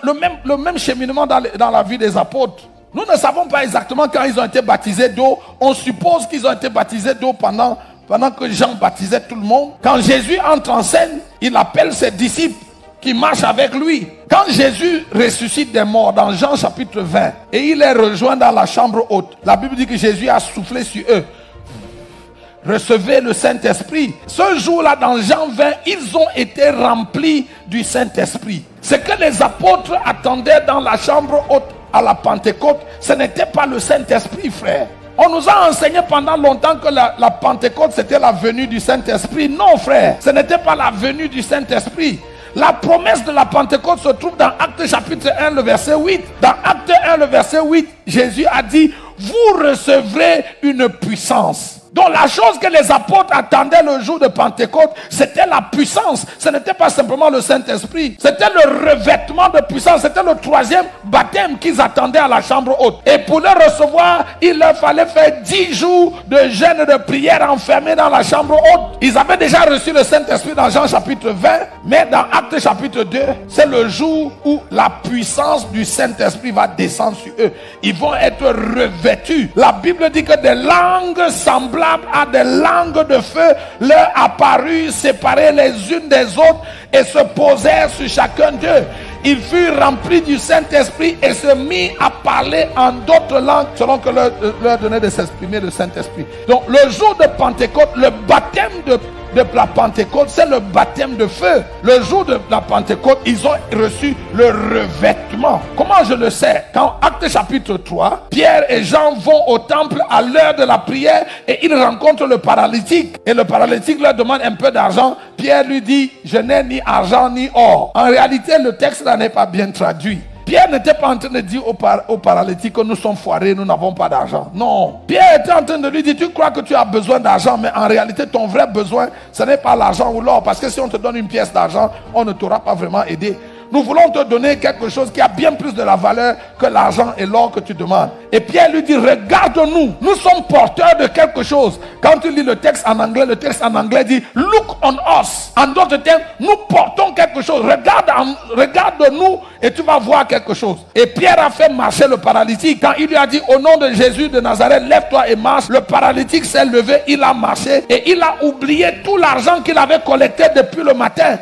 le même cheminement dans la vie des apôtres. Nous ne savons pas exactement quand ils ont été baptisés d'eau. On suppose qu'ils ont été baptisés d'eau pendant que Jean baptisait tout le monde. Quand Jésus entre en scène, il appelle ses disciples qui marchent avec lui. Quand Jésus ressuscite des morts dans Jean chapitre 20 et il les rejoint dans la chambre haute, la Bible dit que Jésus a soufflé sur eux. Recevez le Saint-Esprit. Ce jour-là, dans Jean 20, ils ont été remplis du Saint-Esprit. Ce que les apôtres attendaient dans la chambre haute à la Pentecôte, ce n'était pas le Saint-Esprit, frère. On nous a enseigné pendant longtemps que la Pentecôte, c'était la venue du Saint-Esprit. Non, frère, ce n'était pas la venue du Saint-Esprit. La promesse de la Pentecôte se trouve dans Actes chapitre 1, le verset 8. Dans Actes 1, le verset 8, Jésus a dit, vous recevrez une puissance. Donc la chose que les apôtres attendaient le jour de Pentecôte, c'était la puissance. Ce n'était pas simplement le Saint-Esprit. C'était le revêtement de puissance. C'était le troisième baptême qu'ils attendaient à la chambre haute. Et pour le recevoir, il leur fallait faire 10 jours de jeûne et de prière enfermés dans la chambre haute. Ils avaient déjà reçu le Saint-Esprit dans Jean chapitre 20. Mais dans Actes chapitre 2, c'est le jour où la puissance du Saint-Esprit va descendre sur eux. Ils vont être revêtus. La Bible dit que des langues semblables à des langues de feu leur apparurent séparées les unes des autres et se posèrent sur chacun d'eux. Ils furent remplis du Saint-Esprit et se mirent à parler en d'autres langues selon que leur donnait de s'exprimer le Saint-Esprit. Donc le jour de Pentecôte, le baptême de la Pentecôte, c'est le baptême de feu. Le jour de la Pentecôte, ils ont reçu le revêtement. Comment je le sais? Quand Actes chapitre 3, Pierre et Jean vont au temple à l'heure de la prière et ils rencontrent le paralytique. Et le paralytique leur demande un peu d'argent. Pierre lui dit, je n'ai ni argent ni or. En réalité, le texte là n'est pas bien traduit. Pierre n'était pas en train de dire au paralytique que nous sommes foirés, nous n'avons pas d'argent. Non. Pierre était en train de lui dire, tu crois que tu as besoin d'argent, mais en réalité, ton vrai besoin, ce n'est pas l'argent ou l'or. Parce que si on te donne une pièce d'argent, on ne t'aura pas vraiment aidé. Nous voulons te donner quelque chose qui a bien plus de la valeur que l'argent et l'or que tu demandes. Et Pierre lui dit, regarde-nous, nous sommes porteurs de quelque chose. Quand tu lis le texte en anglais dit, look on us. En d'autres termes, nous portons quelque chose. Regarde-nous et tu vas voir quelque chose. Et Pierre a fait marcher le paralytique. Quand il lui a dit, au nom de Jésus de Nazareth, lève-toi et marche. Le paralytique s'est levé, il a marché et il a oublié tout l'argent qu'il avait collecté depuis le matin.